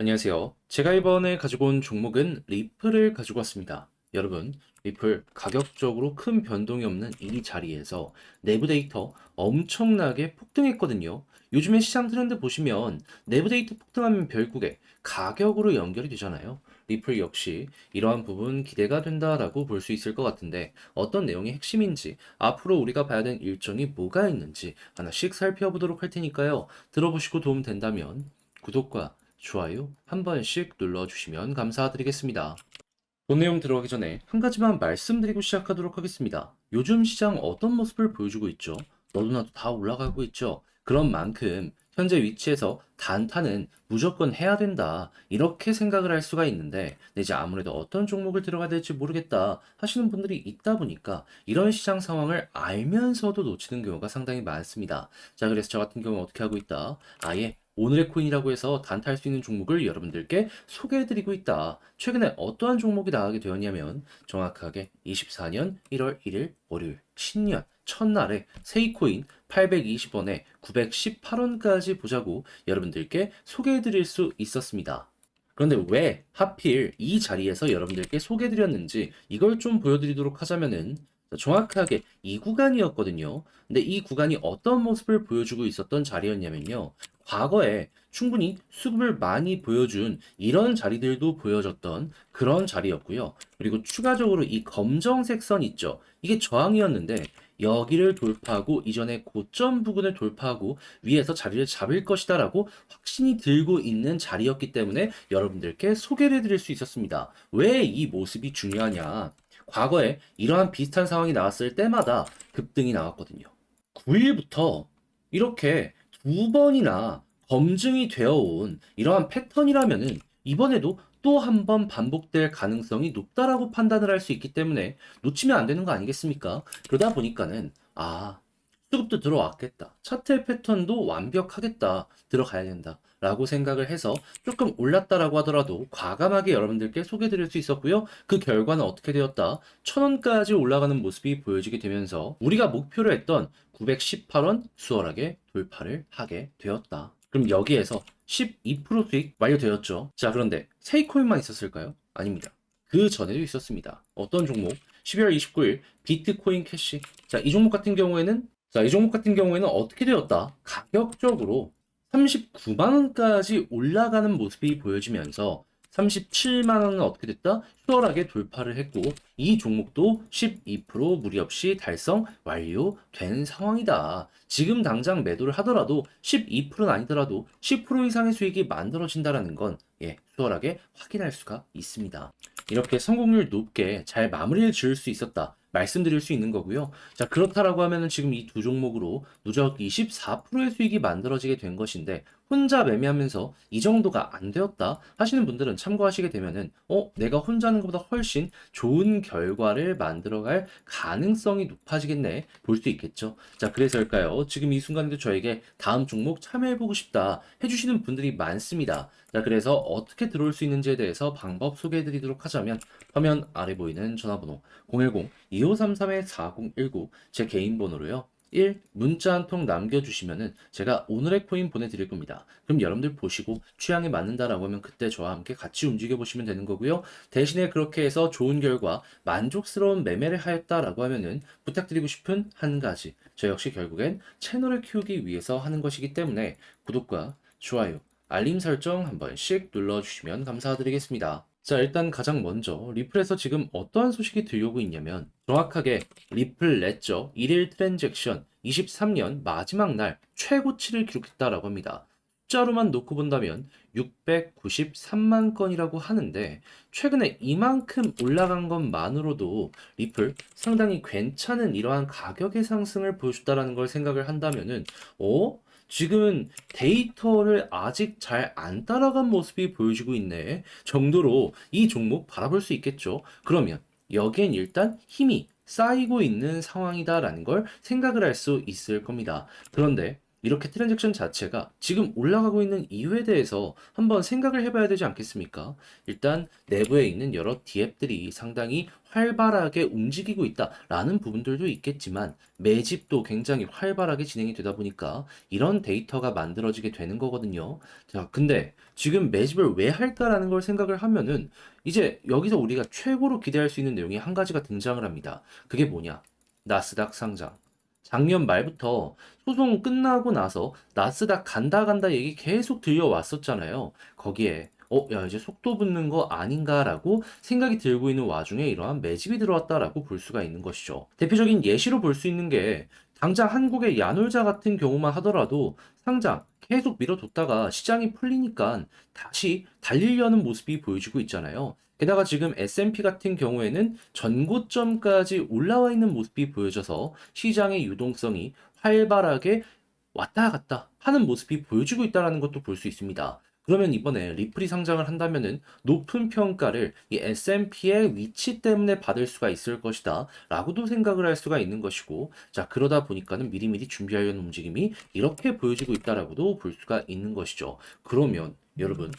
안녕하세요. 제가 이번에 가지고 온 종목은 리플을 가지고 왔습니다. 여러분, 리플 가격적으로 큰 변동이 없는 이 자리에서 내부 데이터 엄청나게 폭등했거든요. 요즘에 시장 트렌드 보시면 내부 데이터 폭등하면 결국에 가격으로 연결이 되잖아요. 리플 역시 이러한 부분 기대가 된다라고 볼 수 있을 것 같은데 어떤 내용이 핵심인지 앞으로 우리가 봐야 되는 일정이 뭐가 있는지 하나씩 살펴보도록 할 테니까요. 들어보시고 도움 된다면 구독과 좋아요 한 번씩 눌러주시면 감사드리겠습니다. 본 내용 들어가기 전에 한 가지만 말씀드리고 시작하도록 하겠습니다. 요즘 시장 어떤 모습을 보여주고 있죠? 너도 나도 다 올라가고 있죠? 그런 만큼 현재 위치에서 단타는 무조건 해야 된다. 이렇게 생각을 할 수가 있는데 이제 아무래도 어떤 종목을 들어가야 될지 모르겠다 하시는 분들이 있다 보니까 이런 시장 상황을 알면서도 놓치는 경우가 상당히 많습니다. 자, 그래서 저 같은 경우 어떻게 하고 있다? 아예 오늘의 코인이라고 해서 단타할 수 있는 종목을 여러분들께 소개해드리고 있다. 최근에 어떠한 종목이 나가게 되었냐면 정확하게 24년 1월 1일 월요일 신년 첫날에 세이코인 820원에 918원까지 보자고 여러분들께 소개해드릴 수 있었습니다. 그런데 왜 하필 이 자리에서 여러분들께 소개해드렸는지 이걸 좀 보여드리도록 하자면은 정확하게 이 구간이었거든요. 근데 이 구간이 어떤 모습을 보여주고 있었던 자리였냐면요. 과거에 충분히 수급을 많이 보여준 이런 자리들도 보여줬던 그런 자리였고요. 그리고 추가적으로 이 검정색 선 있죠. 이게 저항이었는데 여기를 돌파하고 이전에 고점 부근을 돌파하고 위에서 자리를 잡을 것이다라고 확신이 들고 있는 자리였기 때문에 여러분들께 소개를 해드릴 수 있었습니다. 왜 이 모습이 중요하냐? 과거에 이러한 비슷한 상황이 나왔을 때마다 급등이 나왔거든요. 9일부터 이렇게 두 번이나 검증이 되어 온 이러한 패턴이라면은 이번에도 또 한 번 반복될 가능성이 높다라고 판단을 할 수 있기 때문에 놓치면 안 되는 거 아니겠습니까? 그러다 보니까는 수급도 들어왔겠다. 차트 패턴도 완벽하겠다. 들어가야 된다. 라고 생각을 해서 조금 올랐다라고 하더라도 과감하게 여러분들께 소개드릴 수 있었고요. 그 결과는 어떻게 되었다? 1000원까지 올라가는 모습이 보여지게 되면서 우리가 목표로 했던 918원 수월하게 돌파를 하게 되었다. 그럼 여기에서 12% 수익 완료되었죠. 자, 그런데 세이코인만 있었을까요? 아닙니다. 그 전에도 있었습니다. 어떤 종목? 12월 29일 비트코인 캐시. 이 종목 같은 경우에는 어떻게 되었다? 가격적으로 39만 원까지 올라가는 모습이 보여지면서 37만 원은 어떻게 됐다? 수월하게 돌파를 했고 이 종목도 12% 무리 없이 달성 완료된 상황이다. 지금 당장 매도를 하더라도 12%는 아니더라도 10% 이상의 수익이 만들어진다라는 건 수월하게 확인할 수가 있습니다. 이렇게 성공률 높게 잘 마무리를 지을 수 있었다. 말씀드릴 수 있는 거고요. 자, 그렇다라고 하면은 지금 이 두 종목으로 누적 24%의 수익이 만들어지게 된 것인데 혼자 매매하면서 이 정도가 안 되었다 하시는 분들은 참고하시게 되면은 내가 혼자 하는 것보다 훨씬 좋은 결과를 만들어갈 가능성이 높아지겠네 볼 수 있겠죠. 자, 그래서일까요? 지금 이 순간에도 저에게 다음 종목 참여해보고 싶다 해주시는 분들이 많습니다. 자, 그래서 어떻게 들어올 수 있는지에 대해서 방법 소개해드리도록 하자면 화면 아래 보이는 전화번호 010-2533-4019 제 개인 번호로요. 1. 문자 한 통 남겨주시면은 제가 오늘의 코인 보내드릴 겁니다. 그럼 여러분들 보시고 취향에 맞는다라고 하면 그때 저와 함께 같이 움직여 보시면 되는 거고요. 대신에 그렇게 해서 좋은 결과 만족스러운 매매를 하였다라고 하면은 부탁드리고 싶은 한 가지. 저 역시 결국엔 채널을 키우기 위해서 하는 것이기 때문에 구독과 좋아요, 알림 설정 한 번씩 눌러주시면 감사드리겠습니다. 자, 일단 가장 먼저 리플에서 지금 어떠한 소식이 들려오고 있냐면 정확하게 리플 냈죠. 1일 트랜잭션 23년 마지막 날 최고치를 기록했다라고 합니다. 숫자로만 놓고 본다면 693만 건이라고 하는데 최근에 이만큼 올라간 것만으로도 리플 상당히 괜찮은 이러한 가격의 상승을 보여줬다라는 걸 생각을 한다면은 지금은 데이터를 아직 잘 안 따라간 모습이 보여지고 있네 정도로 이 종목 바라볼 수 있겠죠. 그러면 여기엔 일단 힘이 쌓이고 있는 상황이다라는 걸 생각을 할 수 있을 겁니다. 그런데 이렇게 트랜잭션 자체가 지금 올라가고 있는 이유에 대해서 한번 생각을 해봐야 되지 않겠습니까? 일단 내부에 있는 여러 D앱들이 상당히 활발하게 움직이고 있다라는 부분들도 있겠지만 매집도 굉장히 활발하게 진행이 되다 보니까 이런 데이터가 만들어지게 되는 거거든요. 자, 근데 지금 매집을 왜 할까라는 걸 생각을 하면은 이제 여기서 우리가 최고로 기대할 수 있는 내용이 한 가지가 등장을 합니다. 그게 뭐냐? 나스닥 상장. 작년 말부터 소송 끝나고 나서 나스닥 간다 간다 얘기 계속 들려왔었잖아요. 거기에 야, 이제 속도 붙는 거 아닌가라고 생각이 들고 있는 와중에 이러한 매집이 들어왔다라고 볼 수가 있는 것이죠. 대표적인 예시로 볼 수 있는 게 당장 한국의 야놀자 같은 경우만 하더라도 상장 계속 밀어뒀다가 시장이 풀리니까 다시 달리려는 모습이 보여지고 있잖아요. 게다가 지금 S&P 같은 경우에는 전고점까지 올라와 있는 모습이 보여져서 시장의 유동성이 활발하게 왔다 갔다 하는 모습이 보여지고 있다는 것도 볼 수 있습니다. 그러면 이번에 리플이 상장을 한다면은 높은 평가를 이 S&P의 위치 때문에 받을 수가 있을 것이다 라고도 생각을 할 수가 있는 것이고, 자, 그러다 보니까는 미리미리 준비하려는 움직임이 이렇게 보여지고 있다라고도 볼 수가 있는 것이죠. 그러면 여러분,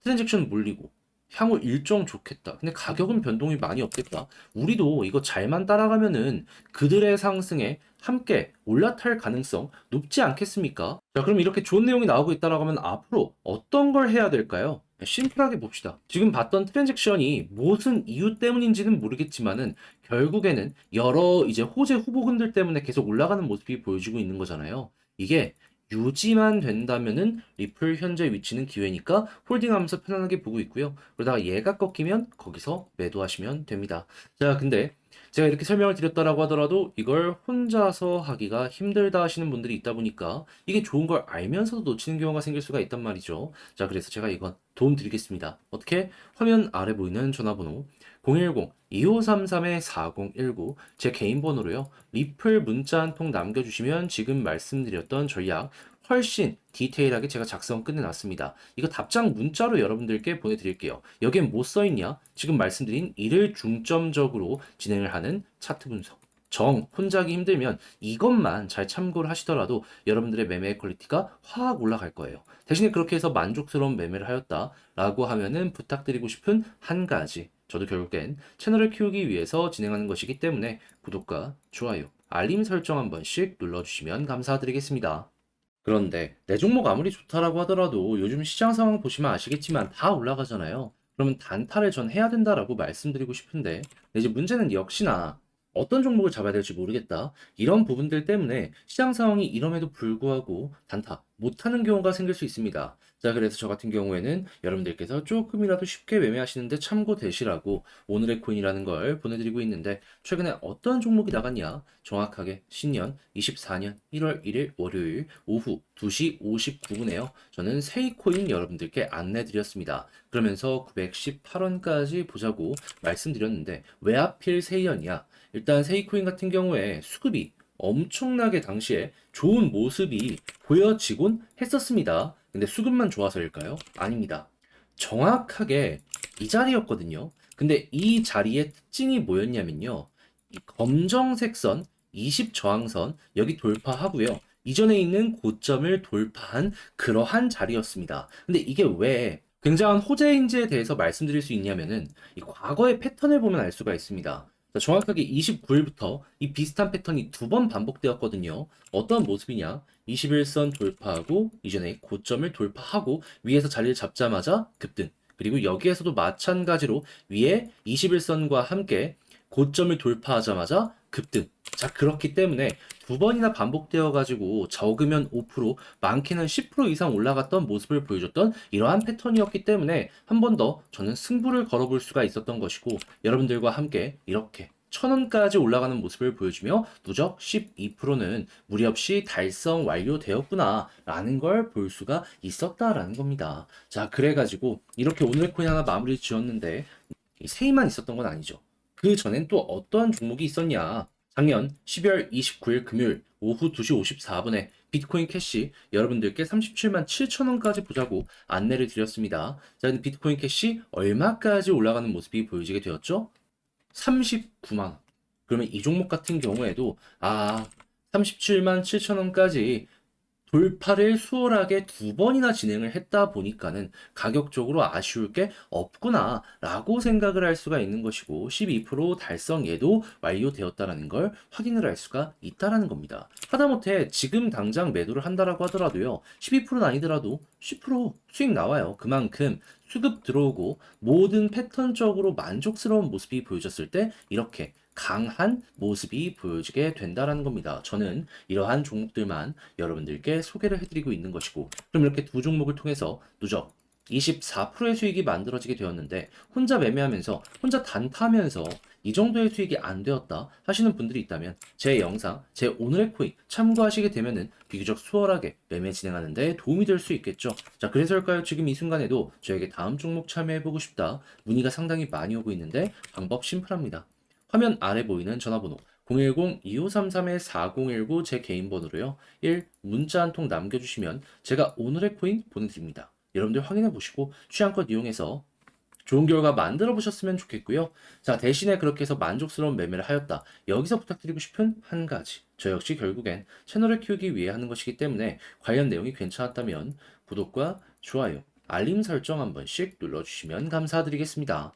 트랜잭션 몰리고 향후 일정 좋겠다. 근데 가격은 변동이 많이 없겠다. 우리도 이거 잘만 따라가면은 그들의 상승에 함께 올라탈 가능성 높지 않겠습니까? 자, 그럼 이렇게 좋은 내용이 나오고 있다라고 하면 앞으로 어떤 걸 해야 될까요? 심플하게 봅시다. 지금 봤던 트랜잭션이 무슨 이유 때문인지는 모르겠지만은 결국에는 여러 이제 호재 후보군들 때문에 계속 올라가는 모습이 보여지고 있는 거잖아요. 이게 유지만 된다면은 리플 현재 위치는 기회니까 홀딩하면서 편안하게 보고 있고요. 그러다가 얘가 꺾이면 거기서 매도하시면 됩니다. 자, 근데 제가 이렇게 설명을 드렸다라고 하더라도 이걸 혼자서 하기가 힘들다 하시는 분들이 있다 보니까 이게 좋은 걸 알면서도 놓치는 경우가 생길 수가 있단 말이죠. 자, 그래서 제가 이건 도움 드리겠습니다. 어떻게? 화면 아래 보이는 전화번호 010-2533-4019 제 개인 번호로요. 리플 문자 한 통 남겨주시면 지금 말씀드렸던 전략 훨씬 디테일하게 제가 작성 끝내놨습니다. 이거 답장 문자로 여러분들께 보내드릴게요. 여기엔 뭐 써있냐? 지금 말씀드린 이를 중점적으로 진행을 하는 차트 분석. 혼자 하기 힘들면 이것만 잘 참고를 하시더라도 여러분들의 매매 퀄리티가 확 올라갈 거예요. 대신에 그렇게 해서 만족스러운 매매를 하였다라고 하면은 부탁드리고 싶은 한 가지. 저도 결국엔 채널을 키우기 위해서 진행하는 것이기 때문에 구독과 좋아요, 알림 설정 한 번씩 눌러주시면 감사드리겠습니다. 그런데 내 종목 아무리 좋다라고 하더라도 요즘 시장 상황 보시면 아시겠지만 다 올라가잖아요. 그러면 단타를 전 해야 된다라고 말씀드리고 싶은데 이제 문제는 역시나 어떤 종목을 잡아야 될지 모르겠다. 이런 부분들 때문에 시장 상황이 이럼에도 불구하고 단타 못하는 경우가 생길 수 있습니다. 자, 그래서 저 같은 경우에는 여러분들께서 조금이라도 쉽게 매매하시는데 참고되시라고 오늘의 코인이라는 걸 보내드리고 있는데 최근에 어떤 종목이 나갔냐? 정확하게 신년 24년 1월 1일 월요일 오후 2시 59분에요. 저는 세이코인 여러분들께 안내드렸습니다. 그러면서 918원까지 보자고 말씀드렸는데 왜 하필 세이연이야? 일단 세이코인 같은 경우에 수급이 엄청나게 당시에 좋은 모습이 보여지곤 했었습니다. 근데 수급만 좋아서일까요? 아닙니다. 정확하게 이 자리였거든요. 근데 이 자리의 특징이 뭐였냐면요. 이 검정색 선, 20 저항선 여기 돌파하고요. 이전에 있는 고점을 돌파한 그러한 자리였습니다. 근데 이게 왜 굉장한 호재인지에 대해서 말씀드릴 수 있냐면은 이 과거의 패턴을 보면 알 수가 있습니다. 자, 정확하게 29일부터 이 비슷한 패턴이 두 번 반복되었거든요. 어떤 모습이냐? 21선 돌파하고 이전에 고점을 돌파하고 위에서 자리를 잡자마자 급등. 그리고 여기에서도 마찬가지로 위에 21선과 함께 고점을 돌파하자마자 급등. 자, 그렇기 때문에 두 번이나 반복되어 가지고 적으면 5%, 많게는 10% 이상 올라갔던 모습을 보여줬던 이러한 패턴이었기 때문에 한 번 더 저는 승부를 걸어볼 수가 있었던 것이고 여러분들과 함께 이렇게 1000원까지 올라가는 모습을 보여주며 누적 12%는 무리 없이 달성 완료되었구나 라는 걸 볼 수가 있었다라는 겁니다. 자, 그래가지고 이렇게 오늘 코인 하나 마무리 지었는데 이 세이만 있었던 건 아니죠. 그 전엔 또 어떠한 종목이 있었냐? 작년 12월 29일 금요일 오후 2시 54분에 비트코인 캐시 여러분들께 37만 7천 원까지 보자고 안내를 드렸습니다. 자, 근데 비트코인 캐시 얼마까지 올라가는 모습이 보여지게 되었죠? 39만 원. 그러면 이 종목 같은 경우에도 37만 7천 원까지 돌파를 수월하게 두 번이나 진행을 했다 보니까는 가격적으로 아쉬울 게 없구나라고 생각을 할 수가 있는 것이고 12% 달성에도 완료되었다라는 걸 확인을 할 수가 있다라는 겁니다. 하다못해 지금 당장 매도를 한다라고 하더라도요. 12%는 아니더라도 10% 수익 나와요. 그만큼 수급 들어오고 모든 패턴적으로 만족스러운 모습이 보여졌을 때 이렇게 강한 모습이 보여지게 된다라는 겁니다. 저는 이러한 종목들만 여러분들께 소개를 해드리고 있는 것이고, 그럼 이렇게 두 종목을 통해서 누적 24%의 수익이 만들어지게 되었는데 혼자 매매하면서 혼자 단타하면서 이 정도의 수익이 안 되었다 하시는 분들이 있다면 제 영상, 제 오늘의 코인 참고하시게 되면은 비교적 수월하게 매매 진행하는데 도움이 될 수 있겠죠. 자, 그래서일까요? 지금 이 순간에도 저에게 다음 종목 참여해보고 싶다. 문의가 상당히 많이 오고 있는데 방법 심플합니다. 화면 아래 보이는 전화번호 010-2533-4019 제 개인 번호로요. 1. 문자 한 통 남겨주시면 제가 오늘의 코인 보내드립니다. 여러분들 확인해 보시고 취향껏 이용해서 좋은 결과 만들어 보셨으면 좋겠고요. 자, 대신에 그렇게 해서 만족스러운 매매를 하였다. 여기서 부탁드리고 싶은 한 가지. 저 역시 결국엔 채널을 키우기 위해 하는 것이기 때문에 관련 내용이 괜찮았다면 구독과 좋아요, 알림 설정 한 번씩 눌러주시면 감사드리겠습니다.